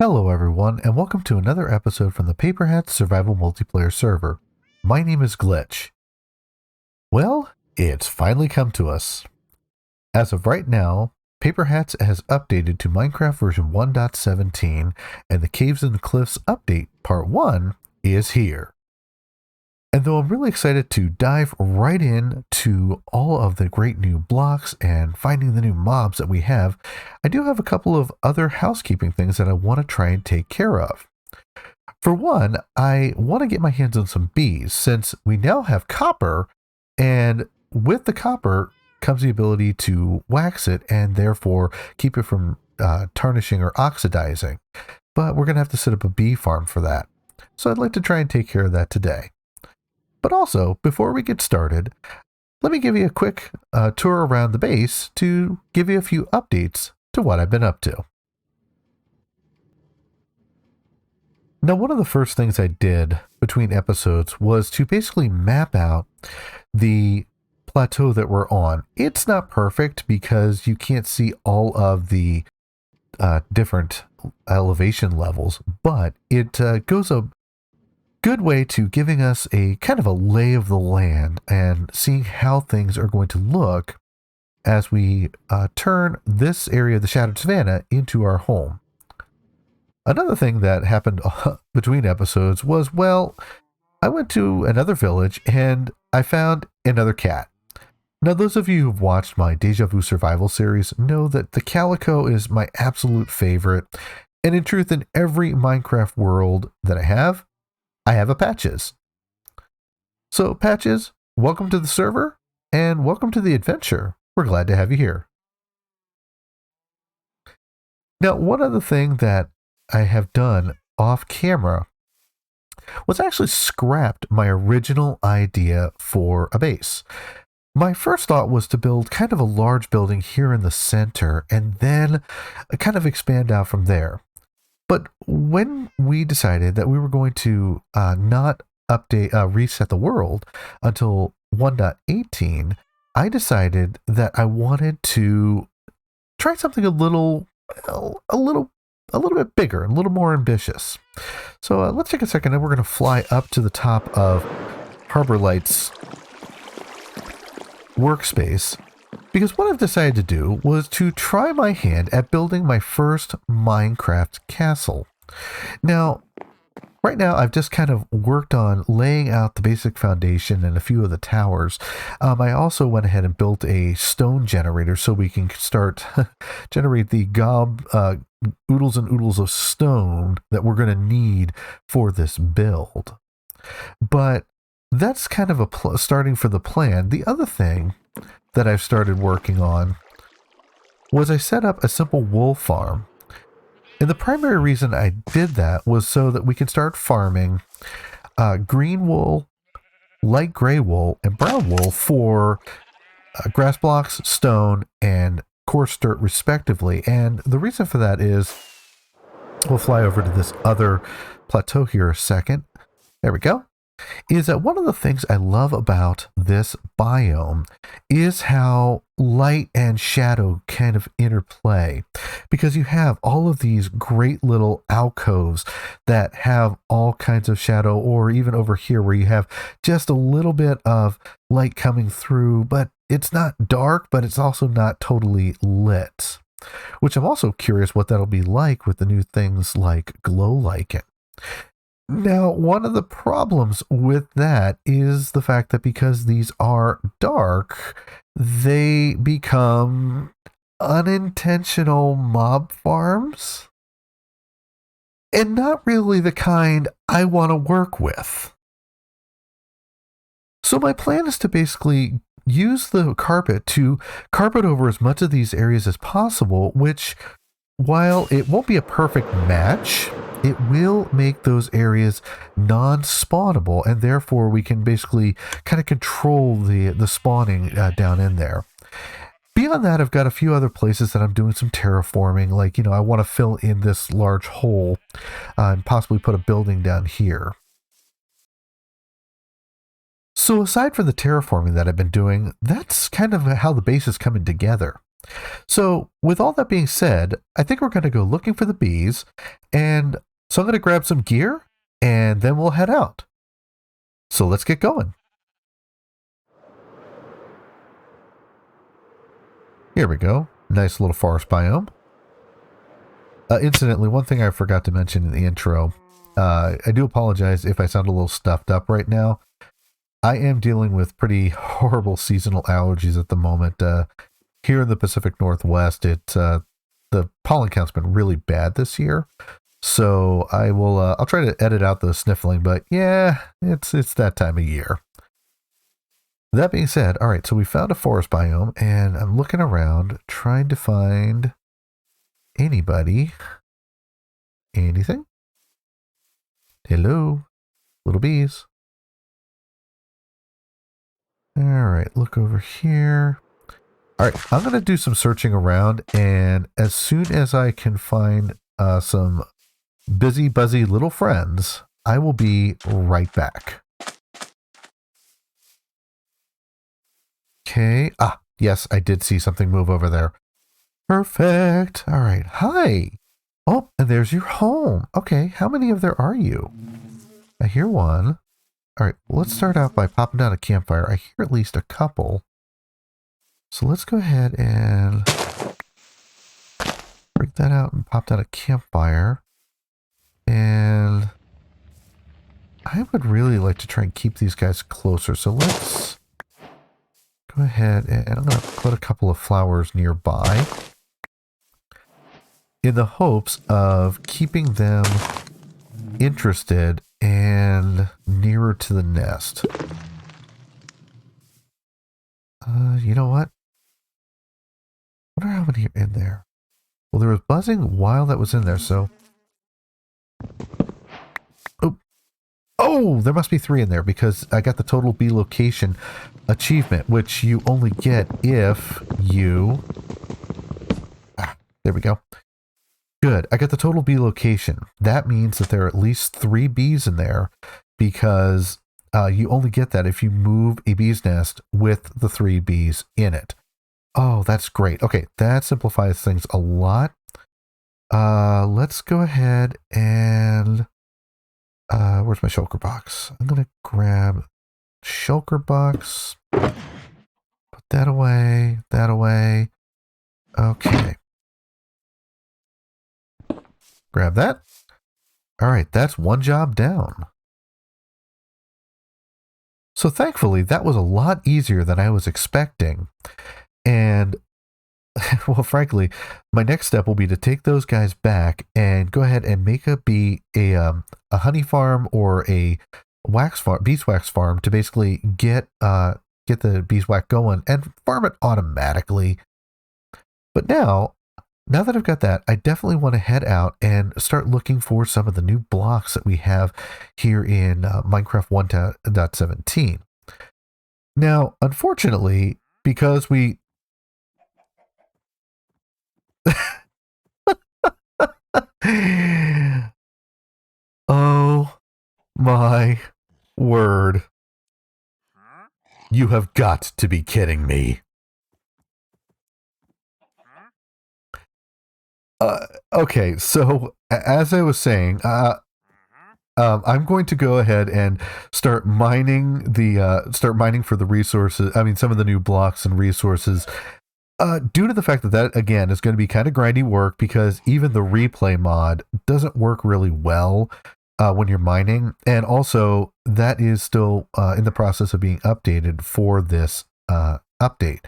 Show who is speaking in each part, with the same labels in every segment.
Speaker 1: Hello everyone, and welcome to another episode from the Paperhats Survival Multiplayer server. My name is Glitch. Well, it's finally come to us. As of right now, Paperhats has updated to Minecraft version 1.17, and the Caves and the Cliffs update part 1 is here. And though I'm really excited to dive right in to all of the great new blocks and finding the new mobs that we have, I do have a couple of other housekeeping things that I want to try and take care of. For one, I want to get my hands on some bees since we now have copper, and with the copper comes the ability to wax it and therefore keep it from tarnishing or oxidizing. But we're going to have to set up a bee farm for that. So I'd like to try and take care of that today. But also, before we get started, let me give you a quick tour around the base to give you a few updates to what I've been up to. Now, one of the first things I did between episodes was to basically map out the plateau that we're on. It's not perfect because you can't see all of the different elevation levels, but it goes a good way to giving us a kind of a lay of the land and seeing how things are going to look as we turn this area of the Shattered Savana into our home. Another thing that happened between episodes was, well, I went to another village and I found another cat. Now, those of you who've watched my Deja Vu Survival series know that the calico is my absolute favorite, and in truth, in every Minecraft world that I have a Patches. So Patches, welcome to the server and welcome to the adventure. We're glad to have you here. Now, one other thing that I have done off camera was actually scrapped my original idea for a base. My first thought was to build kind of a large building here in the center and then kind of expand out from there. But when we decided that we were going to not reset the world until 1.18, I decided that I wanted to try something a little bit bigger, a little more ambitious. So let's take a second and we're going to fly up to the top of Harbor Light's workspace. Because what I've decided to do was to try my hand at building my first Minecraft castle. Now, right now I've just kind of worked on laying out the basic foundation and a few of the towers. I also went ahead and built a stone generator so we can start generate the oodles and oodles of stone that we're going to need for this build. But that's kind of starting for the plan. The other thing that I've started working on was I set up a simple wool farm. And the primary reason I did that was so that we can start farming green wool, light gray wool, and brown wool for grass blocks, stone, and coarse dirt respectively. And the reason for that is, we'll fly over to this other plateau here a second. There we go. Is that one of the things I love about this biome is how light and shadow kind of interplay, because you have all of these great little alcoves that have all kinds of shadow, or even over here where you have just a little bit of light coming through, but it's not dark, but it's also not totally lit, which I'm also curious what that'll be like with the new things like glow lichen. Now, one of the problems with that is the fact that because these are dark, they become unintentional mob farms, and not really the kind I want to work with. So my plan is to basically use the carpet to carpet over as much of these areas as possible, which, while it won't be a perfect match, it will make those areas non-spawnable, and therefore we can basically kind of control the spawning down in there. Beyond that, I've got a few other places that I'm doing some terraforming, like, I want to fill in this large hole and possibly put a building down here. So aside from the terraforming that I've been doing, that's kind of how the base is coming together. So, with all that being said, I think we're going to go looking for the bees, and so I'm going to grab some gear, and then we'll head out. So let's get going. Here we go. Nice little forest biome. Incidentally, one thing I forgot to mention in the intro, I do apologize if I sound a little stuffed up right now. I am dealing with pretty horrible seasonal allergies at the moment. Here in the Pacific Northwest, the pollen count's been really bad this year. So I'll try to edit out the sniffling, but yeah, it's that time of year. That being said, all right, so we found a forest biome, and I'm looking around trying to find anybody. Anything? Hello, little bees. All right, look over here. All right, I'm going to do some searching around, and as soon as I can find some busy, buzzy little friends, I will be right back. Okay. Ah, yes, I did see something move over there. Perfect. All right. Hi. Oh, and there's your home. Okay, how many of there are you? I hear one. All right, well, let's start out by popping down a campfire. I hear at least a couple. So let's go ahead and break that out and pop down a campfire. And I would really like to try and keep these guys closer. So let's go ahead and I'm going to put a couple of flowers nearby in the hopes of keeping them interested and nearer to the nest. You know what? I wonder how many are in there. Well, there was buzzing while that was in there, so... Oh, there must be 3 in there because I got the total bee location achievement, which you only get if you... Ah, there we go. Good. I got the total bee location. That means that there are at least 3 bees in there because you only get that if you move a bee's nest with the 3 bees in it. Oh, that's great. Okay, that simplifies things a lot. Let's go ahead and... where's my shulker box? I'm going to grab shulker box. Put that away. That away. Okay. Grab that. All right, that's one job down. So thankfully, that was a lot easier than I was expecting. And, well, frankly, my next step will be to take those guys back and go ahead and make a honey farm or a wax farm, beeswax farm to basically get the beeswax going and farm it automatically. But now that I've got that, I definitely want to head out and start looking for some of the new blocks that we have here in Minecraft 1.17. Now, unfortunately, because we... Oh my word. You have got to be kidding me. Okay, so as I was saying, I'm going to go ahead and start mining for the resources. I mean, some of the new blocks and resources. Due to the fact that again is going to be kind of grindy work because even the replay mod doesn't work really well when you're mining, and also that is still in the process of being updated for this update.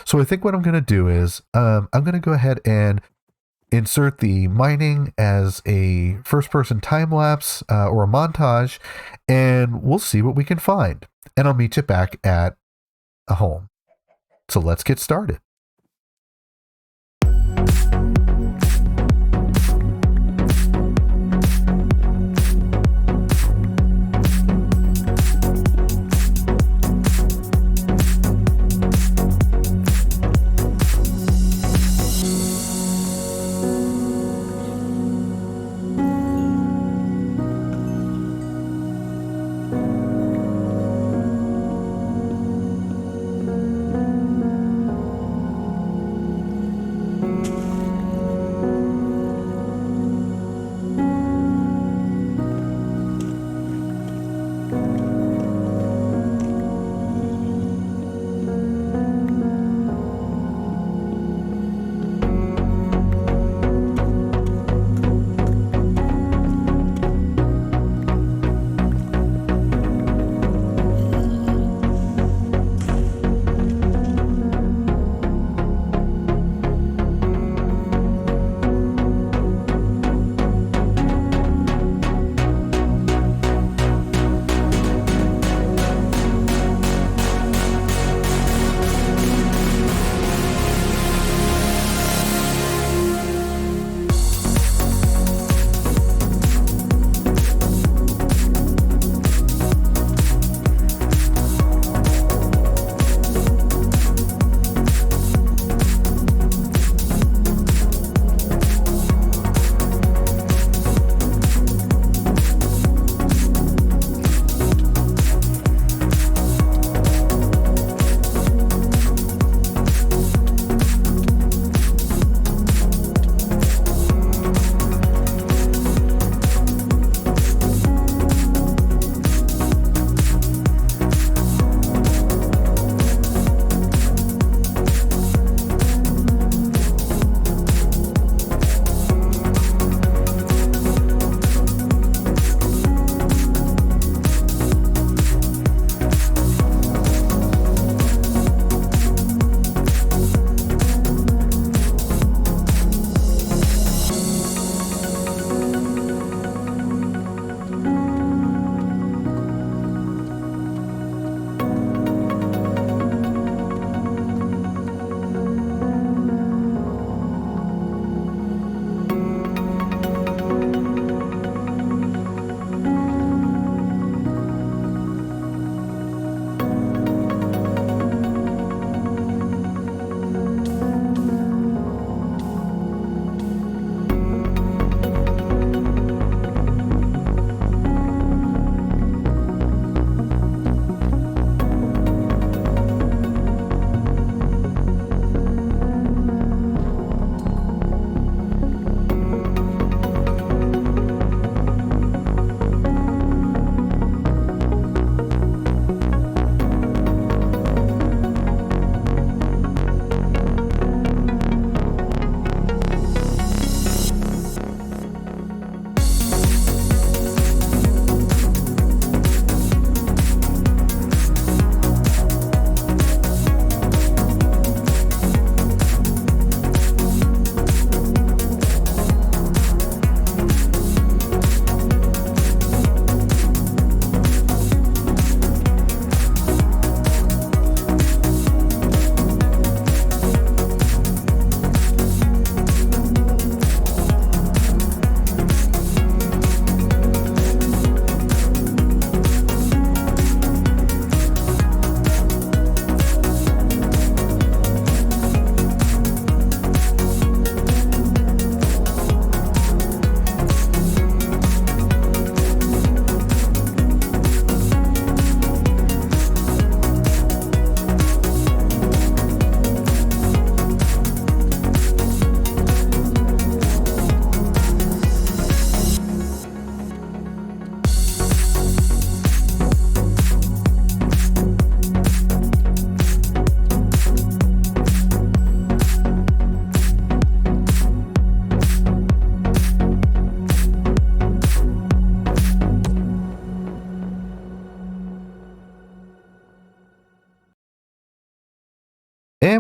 Speaker 1: So I think what I'm going to do is I'm going to go ahead and insert the mining as a first-person time-lapse or a montage, and we'll see what we can find. And I'll meet you back at a home. So let's get started.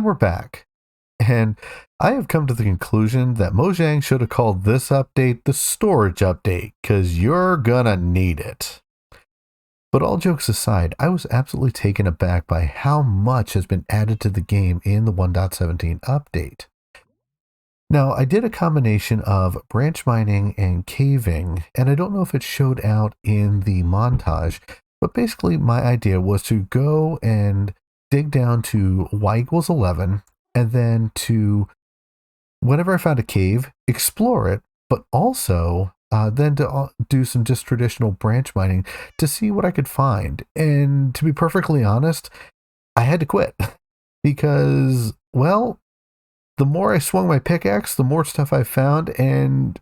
Speaker 1: we're back. And I have come to the conclusion that Mojang should have called this update the storage update, because you're gonna need it. But all jokes aside, I was absolutely taken aback by how much has been added to the game in the 1.17 update. Now, I did a combination of branch mining and caving, and I don't know if it showed out in the montage, but basically my idea was to go and dig down to y equals 11, and then to, whenever I found a cave, explore it, but also then to do some just traditional branch mining to see what I could find. And to be perfectly honest, I had to quit because, well, the more I swung my pickaxe, the more stuff I found, and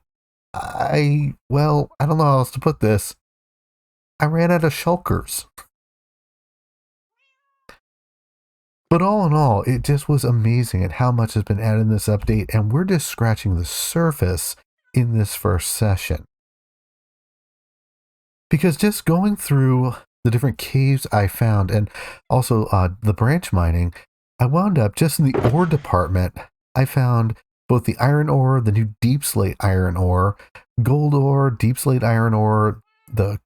Speaker 1: I don't know how else to put this. I ran out of shulkers. But all in all, it just was amazing at how much has been added in this update, and we're just scratching the surface in this first session. Because just going through the different caves I found, and also the branch mining, I wound up just in the ore department. I found both the iron ore, the new deep slate iron ore, gold ore, deep slate iron ore,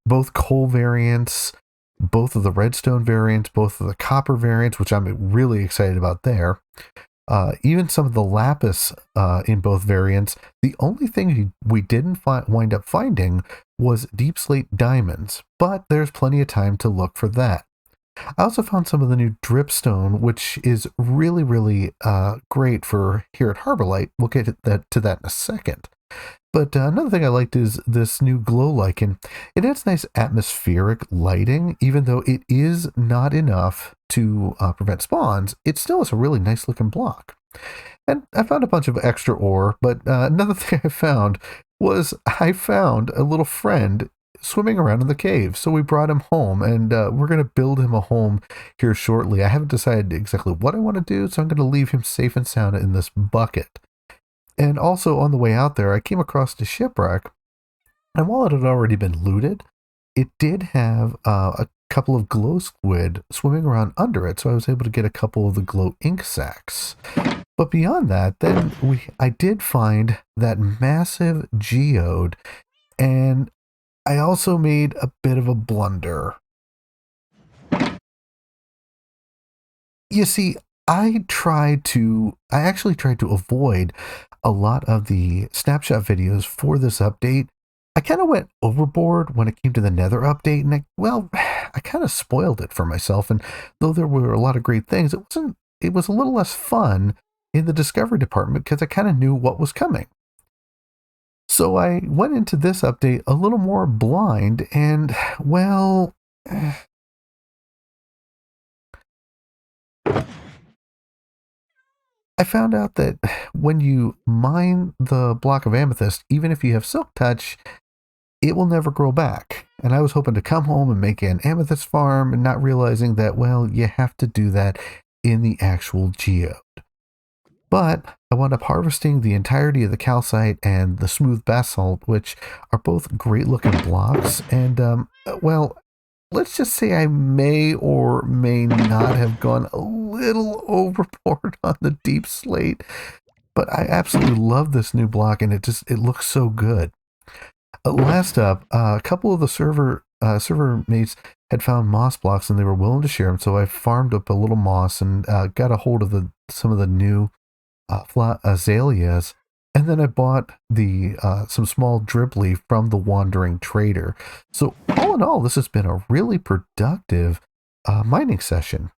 Speaker 1: both coal variants, both of the redstone variants, both of the copper variants, which I'm really excited about there. Even some of the lapis in both variants. The only thing we didn't wind up finding was deep slate diamonds, but there's plenty of time to look for that. I also found some of the new dripstone, which is really, really great for here at Harborlight. We'll get to that in a second. But another thing I liked is this new glow lichen. It adds nice atmospheric lighting, even though it is not enough to prevent spawns. It still is a really nice looking block. And I found a bunch of extra ore, but another thing I found was I found a little friend swimming around in the cave. So we brought him home, and we're going to build him a home here shortly. I haven't decided exactly what I want to do, so I'm going to leave him safe and sound in this bucket. And also on the way out there, I came across the shipwreck, and while it had already been looted, it did have a couple of glow squid swimming around under it, so I was able to get a couple of the glow ink sacs. But beyond that, then I did find that massive geode, and I also made a bit of a blunder. You see, I actually tried to avoid a lot of the snapshot videos for this update. I kind of went overboard when it came to the Nether update, and I kind of spoiled it for myself. And though there were a lot of great things, it was a little less fun in the discovery department because I kind of knew what was coming. So I went into this update a little more blind, and I found out that when you mine the block of amethyst, even if you have silk touch, it will never grow back. And I was hoping to come home and make an amethyst farm, and not realizing that, you have to do that in the actual geode. But I wound up harvesting the entirety of the calcite and the smooth basalt, which are both great looking blocks. And, let's just say I may or may not have gone a little overboard on the deep slate, but I absolutely love this new block, and it looks so good. Last up, a couple of the server mates had found moss blocks, and they were willing to share them, so I farmed up a little moss and got a hold of some of the new azaleas, and then I bought some small drip leaf from the wandering trader. So all in all, this has been a really productive mining session.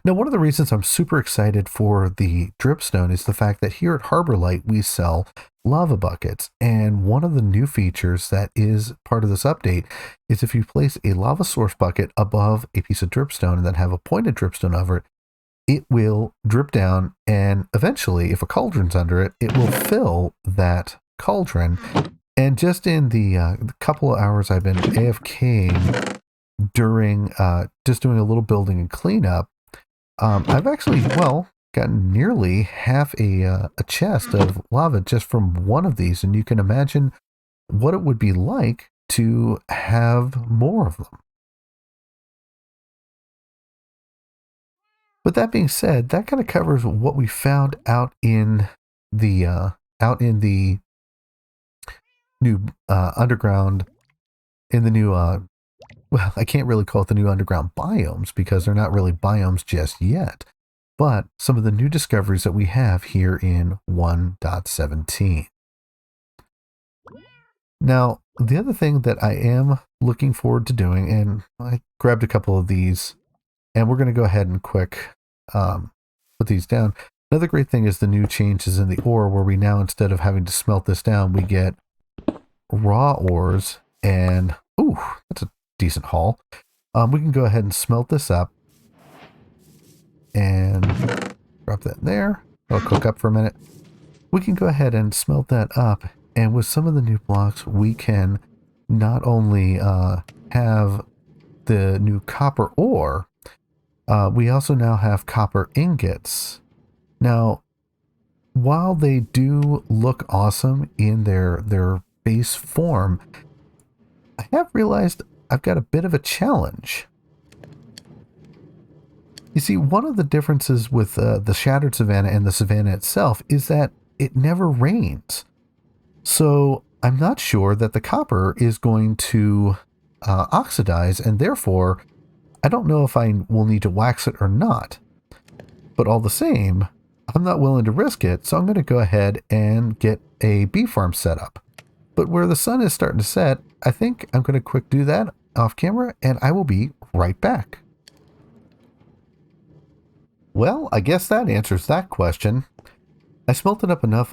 Speaker 1: Now, one of the reasons I'm super excited for the dripstone is the fact that here at Harborlight we sell lava buckets, and one of the new features that is part of this update is if you place a lava source bucket above a piece of dripstone and then have a pointed dripstone over it, it will drip down, and eventually, if a cauldron's under it, it will fill that cauldron. And just in the couple of hours I've been AFKing during just doing a little building and cleanup, I've actually, gotten nearly half a chest of lava just from one of these, and you can imagine what it would be like to have more of them. With that being said, that kind of covers what we found out in the new underground, in the new well, I can't really call it the new underground biomes because they're not really biomes just yet, but some of the new discoveries that we have here in 1.17. Now, the other thing that I am looking forward to doing, and I grabbed a couple of these, and we're going to go ahead and put these down. Another great thing is the new changes in the ore, where we now, instead of having to smelt this down, we get raw ores, and ooh, that's a decent haul. We can go ahead and smelt this up and drop that in there. It'll cook up for a minute. We can go ahead and smelt that up, and with some of the new blocks, we can not only have the new copper ore, we also now have copper ingots. Now, while they do look awesome in their base form, I have realized I've got a bit of a challenge. You see, one of the differences with the Shattered Savannah and the Savannah itself is that it never rains. So I'm not sure that the copper is going to oxidize, and therefore I don't know if I will need to wax it or not. But all the same, I'm not willing to risk it, so I'm going to go ahead and get a bee farm set up. But where the sun is starting to set, I think I'm going to quick do that off camera, and I will be right back. Well, I guess that answers that question. I smelted up enough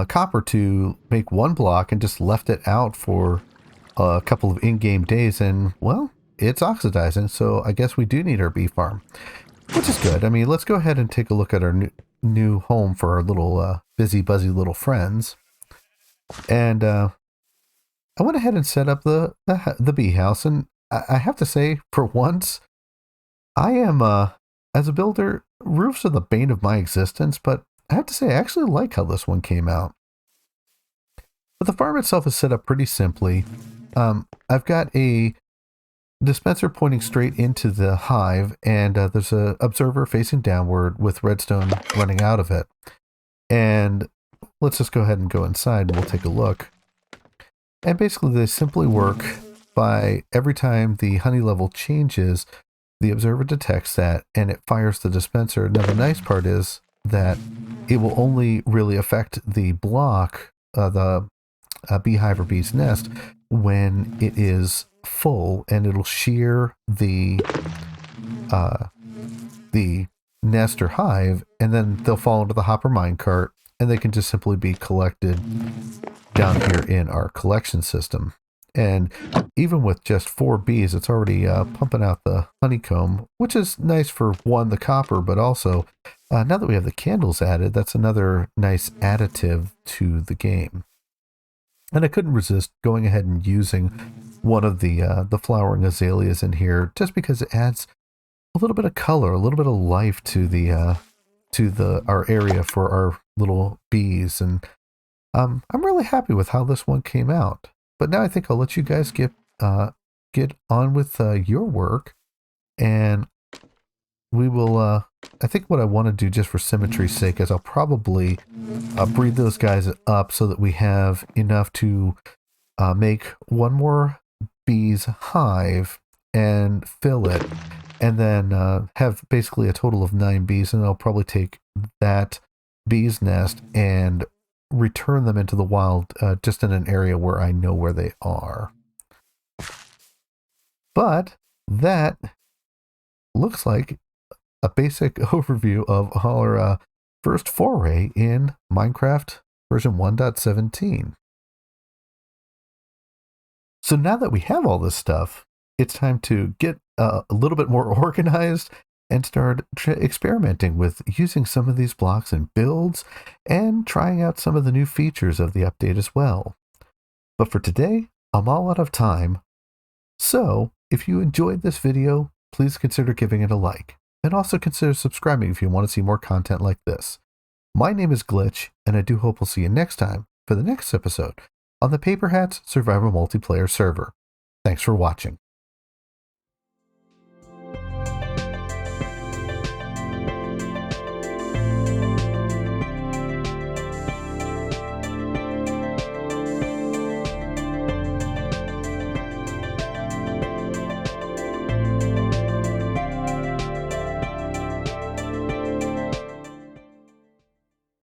Speaker 1: copper to make one block and just left it out for a couple of in-game days, and, well, it's oxidizing, so I guess we do need our bee farm, which is good. I mean, let's go ahead and take a look at our new home for our little busy, buzzy little friends. And I went ahead and set up the bee house, and I have to say, for once, I am, as a builder, roofs are the bane of my existence, but I have to say, I actually like how this one came out. But the farm itself is set up pretty simply. I've got a dispenser pointing straight into the hive, and there's an observer facing downward with redstone running out of it. And let's just go ahead and go inside and we'll take a look. And basically they simply work by every time the honey level changes, the observer detects that and it fires the dispenser. Now the nice part is that it will only really affect the block, the beehive or bee's nest, when it is full, and it'll shear the nest or hive, and then they'll fall into the hopper minecart, and they can just simply be collected down here in our collection system. And even with just 4 bees, it's already pumping out the honeycomb, which is nice for, one, the copper, but also, now that we have the candles added, that's another nice additive to the game. And I couldn't resist going ahead and using one of the flowering azaleas in here, just because it adds a little bit of color, a little bit of life to our area for our little bees. And I'm really happy with how this one came out. But now I think I'll let you guys get on with your work, and we will. I think what I want to do, just for symmetry's sake, is I'll probably breed those guys up so that we have enough to make one more bee's hive and fill it, and then have basically a total of 9 bees, and I'll probably take that bee's nest and return them into the wild, just in an area where I know where they are. But that looks like a basic overview of our first foray in Minecraft version 1.17. So now that we have all this stuff, it's time to get a little bit more organized and start experimenting with using some of these blocks in builds and trying out some of the new features of the update as well. But for today, I'm all out of time. So if you enjoyed this video, please consider giving it a like, and also consider subscribing if you want to see more content like this. My name is Glitch, and I do hope we'll see you next time for the next episode on the Paperhats Survival Multiplayer server. Thanks for watching.